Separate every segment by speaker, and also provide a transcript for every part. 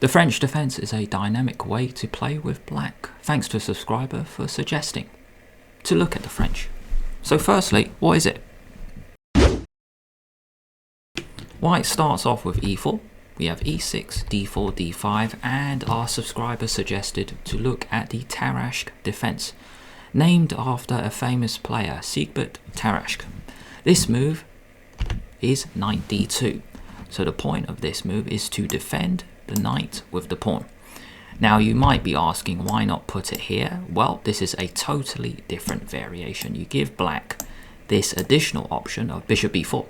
Speaker 1: The French defense is a dynamic way to play with black. Thanks to a subscriber for suggesting to look at the French. So firstly, what is it? White starts off with e4. We have e6, d4, d5, and our subscriber suggested to look at the Tarrasch defense, named after a famous player, Siegbert Tarrasch. This move is knight d2. So the point of this move is to defend the knight with the pawn. Now you might be asking, why not put it here? Well, this is a totally different variation. You give black this additional option of bishop b4.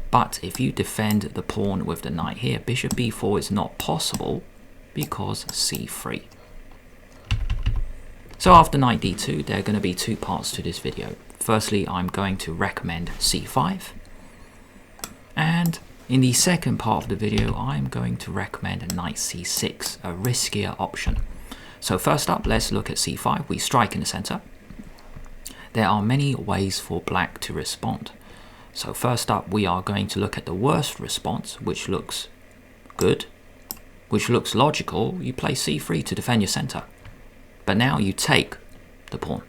Speaker 1: But if you defend the pawn with the knight here, bishop b4 is not possible because c3. So after knight d2, there are going to be two parts to this video. Firstly, I'm going to recommend c5. And in the second part of the video, I'm going to recommend knight c6, a riskier option. So first up, let's look at c5. We strike in the center. There are many ways for black to respond. So first up, we are going to look at the worst response, which looks good, which looks logical. You play c3 to defend your center. But now you take the pawn.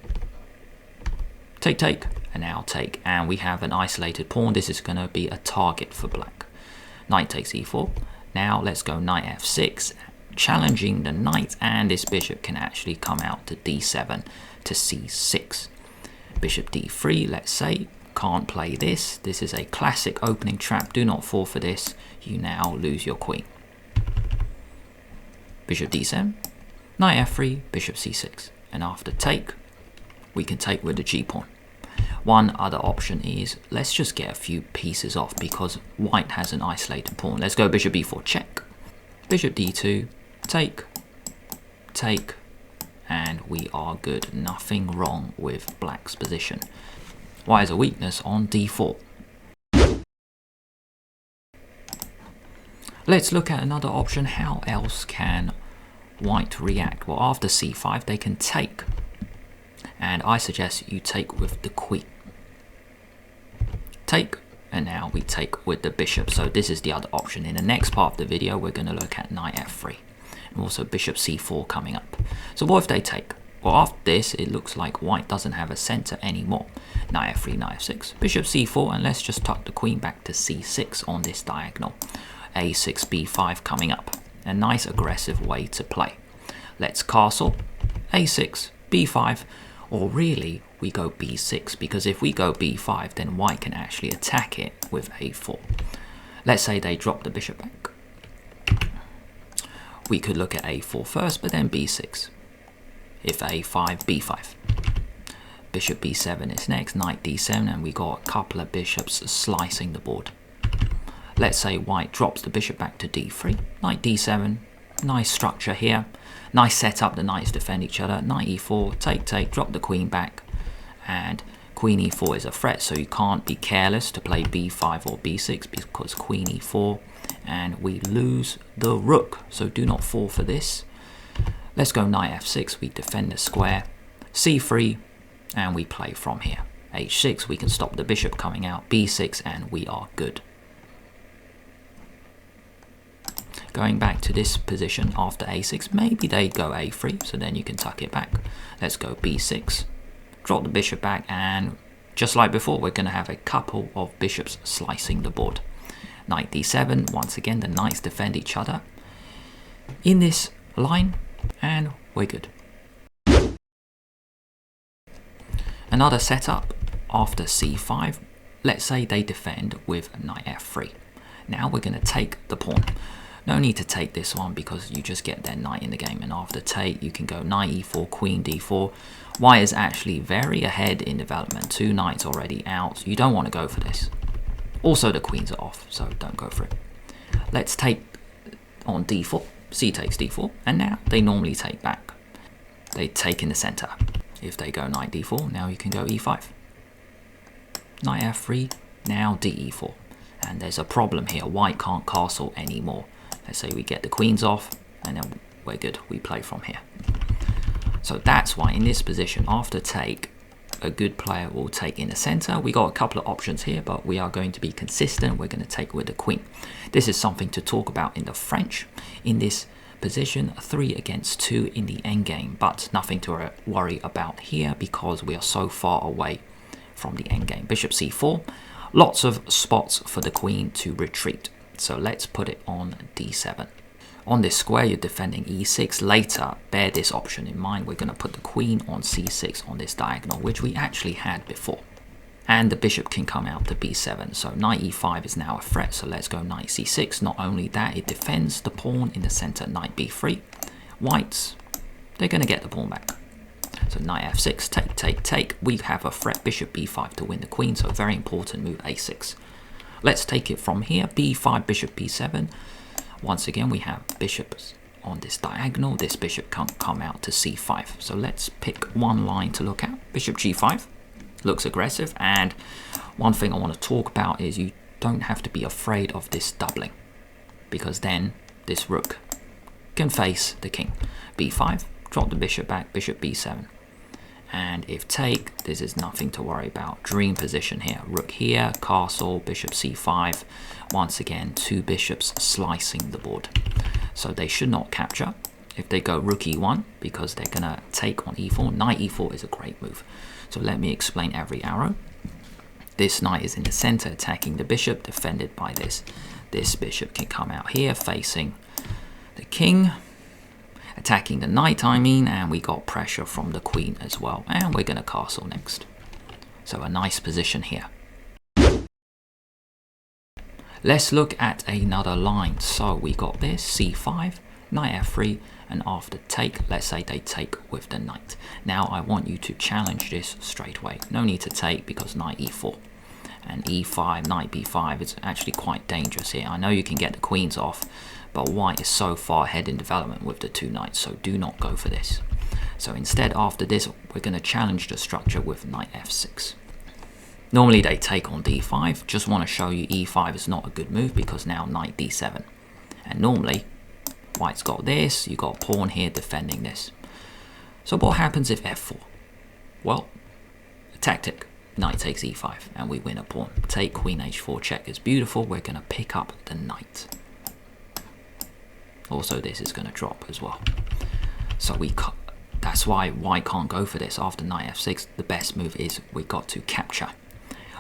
Speaker 1: Take, and now take. And we have an isolated pawn. This is going to be a target for black. Knight takes e4. Now let's go knight f6, challenging the knight, and this bishop can actually come out to d7 to c6. Bishop d3, let's say. Can't play this. This is a classic opening trap. Do not fall for this. You now lose your queen. Bishop d7, knight f3, bishop c6. And after take, we can take with the g-pawn. One other option is, let's just get a few pieces off because white has an isolated pawn. Let's go bishop b4, check. Bishop d2, take, and we are good. Nothing wrong with black's position. White has a weakness on d4. Let's look at another option. How else can white react? Well, after c5, they can take. And I suggest you take with the queen. Take, and now we take with the bishop. So this is the other option. In the next part of the video, we're going to look at knight f3. And also bishop c4 coming up. So what if they take? Well, after this, it looks like white doesn't have a center anymore. Knight f3, knight f6, bishop c4, and let's just tuck the queen back to c6 on this diagonal. a6, b5 coming up. A nice aggressive way to play. Let's castle, a6, b5, or really we go b6, because if we go b5, then white can actually attack it with a4. Let's say they drop the bishop back. We could look at a4 first, but then b6. If a5, b5. Bishop b7 is next, knight d7, and we got a couple of bishops slicing the board. Let's say white drops the bishop back to d3, knight d7, nice structure here. Nice setup, the knights defend each other. Knight e4, take, drop the queen back, and queen e4 is a threat, so you can't be careless to play b5 or b6 because queen e4, and we lose the rook, so do not fall for this. Let's go knight f6, we defend the square, c3, and we play from here. h6, we can stop the bishop coming out, b6, and we are good. Going back to this position after a6, maybe they go a3, so then you can tuck it back. Let's go b6, drop the bishop back, and just like before, we're going to have a couple of bishops slicing the board. Knight d7, once again, the knights defend each other in this line, and we're good. Another setup after c5, let's say they defend with knight f3. Now we're going to take the pawn. No need to take this one because you just get their knight in the game, and after take you can go knight e4, queen d4. White is actually very ahead in development, 2 knights already out. You don't want to go for this. Also the queens are off, so don't go for it. Let's take on d4, c takes d4, and now they normally take back. They take in the center. If they go knight d4, now you can go e5. Knight f3, now de4. And there's a problem here, white can't castle anymore. Let's say we get the queens off, and then we're good, we play from here. So that's why in this position, after take, a good player will take in the center. We got a couple of options here, but we are going to be consistent. We're going to take with the queen. This is something to talk about in the French. In this position, 3 against 2 in the endgame, but nothing to worry about here because we are so far away from the endgame. Bishop c4, lots of spots for the queen to retreat. So let's put it on d7. On this square, you're defending e6. Later, bear this option in mind. We're going to put the queen on c6 on this diagonal, which we actually had before. And the bishop can come out to b7. So knight e5 is now a threat. So let's go knight c6. Not only that, it defends the pawn in the center, knight b3. Whites, they're going to get the pawn back. So knight f6, take, take, take. We have a threat, bishop b5 to win the queen. So very important move, a6. Let's take it from here, b5, bishop b7. Once again, we have bishops on this diagonal. This bishop can't come out to c5. So let's pick one line to look at. Bishop g5 looks aggressive. And one thing I want to talk about is you don't have to be afraid of this doubling, because then this rook can face the king. b5, drop the bishop back, bishop b7. And if take, this is nothing to worry about. Dream position here. Rook here, castle, bishop c5. Once again, 2 bishops slicing the board. So they should not capture if they go rook e1, because they're going to take on e4. Knight e4 is a great move. So let me explain every arrow. This knight is in the center attacking the bishop, defended by this. This bishop can come out here facing the king. Attacking the knight, I mean, and we got pressure from the queen as well. And we're going to castle next. So a nice position here. Let's look at another line. So we got this, c5, knight f3, and after take, let's say they take with the knight. Now I want you to challenge this straight away. No need to take because knight e4. And e5, knight b5, it's actually quite dangerous here. I know you can get the queens off, but white is so far ahead in development with the 2 knights, so do not go for this. So instead, after this, we're going to challenge the structure with knight f6. Normally they take on d5. Just want to show you e5 is not a good move because now knight d7. And normally, white's got this, you got a pawn here defending this. So what happens if f4? Well, a tactic. Knight takes e5 and we win a pawn. Take queen h4 check is beautiful. We're going to pick up the knight. Also, this is going to drop as well. So that's why white can't go for this. After knight f6, the best move is we got to capture.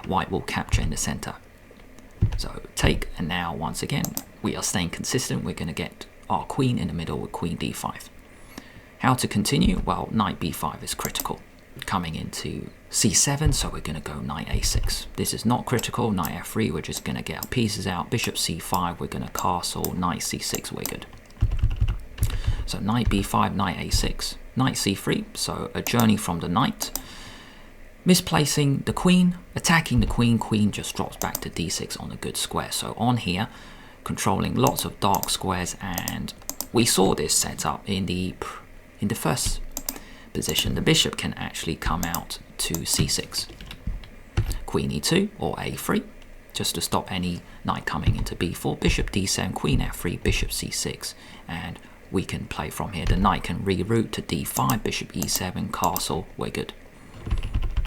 Speaker 1: White will capture in the center. So take, and now once again, we are staying consistent. We're going to get our queen in the middle with queen d5. How to continue? Well, knight b5 is critical. Coming into c7, so we're going to go knight a6. This is not critical. Knight f3, we're just going to get our pieces out. Bishop c5, we're going to castle. Knight c6, we're good. So knight b5, knight a6, knight c3, so a journey from the knight. Misplacing the queen, attacking the queen, queen just drops back to d6 on a good square. So on here, controlling lots of dark squares, and we saw this set up in the first position. The bishop can actually come out to c6. Queen e2 or a3, just to stop any knight coming into b4. Bishop d7, queen f3, bishop c6, and we can play from here. The knight can reroute to d5, bishop e7, castle, we're good.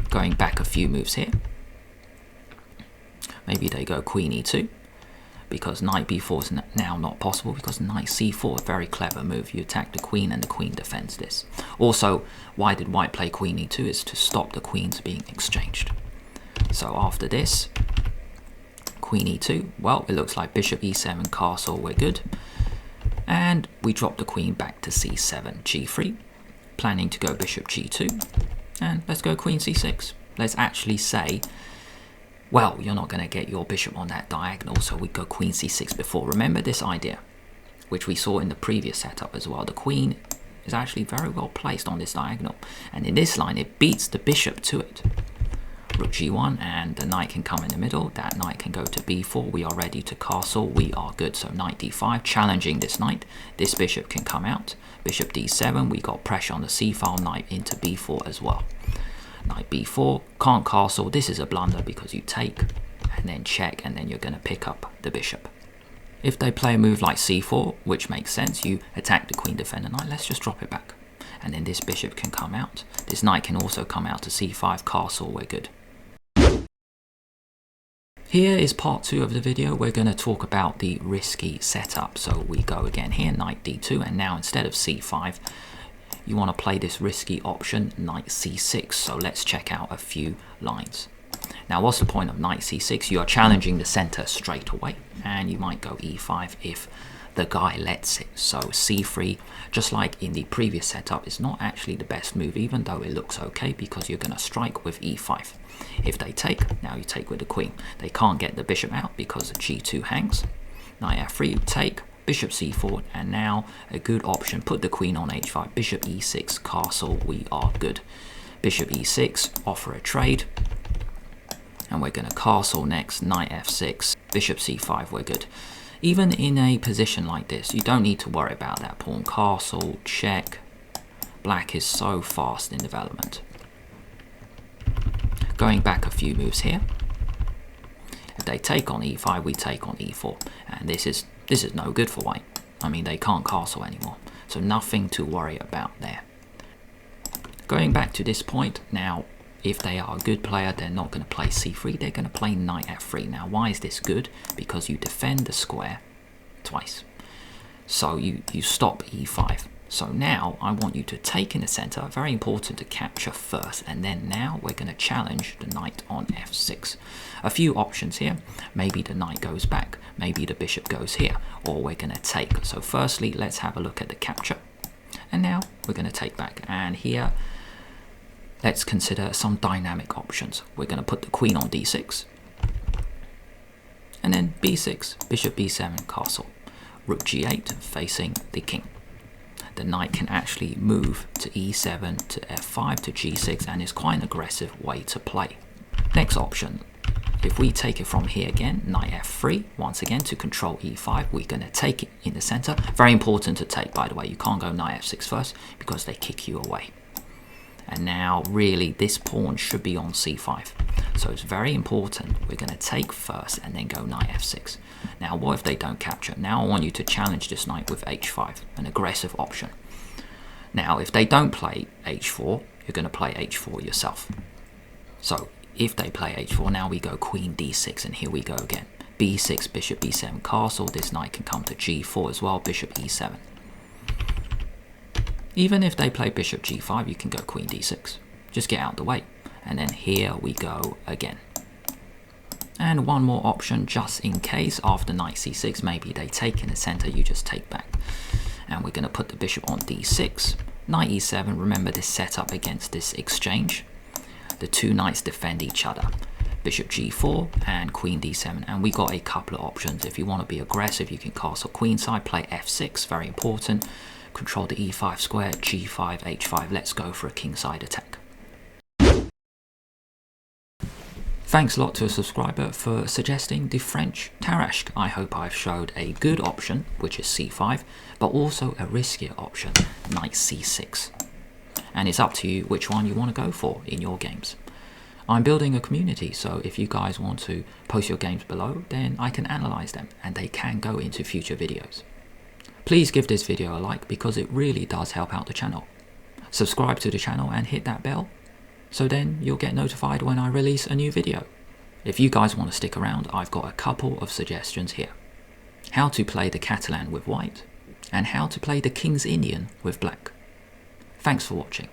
Speaker 1: Going back a few moves here. Maybe they go queen e2, because knight b4 is now not possible, because knight c4, a very clever move. You attack the queen and the queen defends this. Also, why did white play queen e2? Is to stop the queens being exchanged. So after this, queen e2, well, it looks like bishop e7, castle, we're good. And we drop the queen back to c7, g3, planning to go bishop g2, and let's go queen c6. Let's actually say, well, you're not going to get your bishop on that diagonal, so we go queen c6 before. Remember this idea, which we saw in the previous setup as well. The queen is actually very well placed on this diagonal, and in this line, it beats the bishop to it. Rook g1, and the knight can come in the middle. That knight can go to b4. We are ready to castle. We are good. So knight d5, challenging this knight. This bishop can come out. Bishop d7. We got pressure on the c file. Knight into b4 as well. Knight b4, can't castle. This is a blunder because you take and then check, and then you're going to pick up the bishop. If they play a move like c4, which makes sense, you attack the queen, defend the knight. Let's just drop it back. and then this bishop can come out. This knight can also come out to c5 castle, we're good. Here is part 2 of the video. We're going to talk about the risky setup. So we go again here, knight d2, and now instead of c5, you want to play this risky option, knight c6. So let's check out a few lines. Now, what's the point of knight c6? You are challenging the center straight away, and you might go e5 if the guy lets it. So c3, just like in the previous setup, is not actually the best move, even though it looks okay, because you're going to strike with e5. If they take, now you take with the queen. They can't get the bishop out because g2 hangs. Knight f3, you take, bishop c4, and now a good option, put the queen on h5, bishop e6, castle, we are good. Bishop e6, offer a trade, and we're going to castle next, knight f6, bishop c5, we're good. Even in a position like this, you don't need to worry about that pawn. Castle, check. Black is so fast in development. Going back a few moves here. If they take on e5, we take on e4. And this is no good for white. I mean, they can't castle anymore. So nothing to worry about there. Going back to this point, now, if they are a good player, they're not going to play c3, they're going to play knight f3. Now, why is this good? Because you defend the square twice. So you stop e5. So now I want you to take in the center, very important to capture first, and then now we're going to challenge the knight on f6. A few options here. Maybe the knight goes back, maybe the bishop goes here, or we're going to take. So firstly, let's have a look at the capture. And now we're going to take back. And here, let's consider some dynamic options. We're going to put the queen on d6. And then b6, bishop b7, castle. Rook g8, facing the king. The knight can actually move to e7, to f5, to g6, and is quite an aggressive way to play. Next option, if we take it from here again, knight f3, once again to control e5, we're going to take it in the center. Very important to take, by the way. You can't go knight f6 first because they kick you away. And now really this pawn should be on c5. So it's very important. We're going to take first and then go knight f6. Now what if they don't capture? Now I want you to challenge this knight with h5, an aggressive option. Now if they don't play h4, you're going to play h4 yourself. So if they play h4, now we go queen d6, and here we go again. b6, bishop b7, castle. This knight can come to g4 as well, bishop e7. Even if they play bishop g5, you can go queen d6. Just get out the way. And then here we go again. And one more option, just in case, after knight c6, maybe they take in the center, you just take back. And we're going to put the bishop on d6. Knight e7, remember this setup against this exchange. The two knights defend each other. Bishop g4 and queen d7. And we got a couple of options. If you want to be aggressive, you can castle queenside, play f6, very important. Control the e5 square, g5, h5. Let's go for a kingside attack. Thanks a lot to a subscriber for suggesting the French Tarrasch. I hope I've showed a good option, which is c5, but also a riskier option, knight c6. And it's up to you which one you want to go for in your games. I'm building a community, so if you guys want to post your games below, then I can analyze them and they can go into future videos. Please give this video a like because it really does help out the channel. Subscribe to the channel and hit that bell, so then you'll get notified when I release a new video. If you guys want to stick around, I've got a couple of suggestions here. How to play the Catalan with white, and how to play the King's Indian with black. Thanks for watching.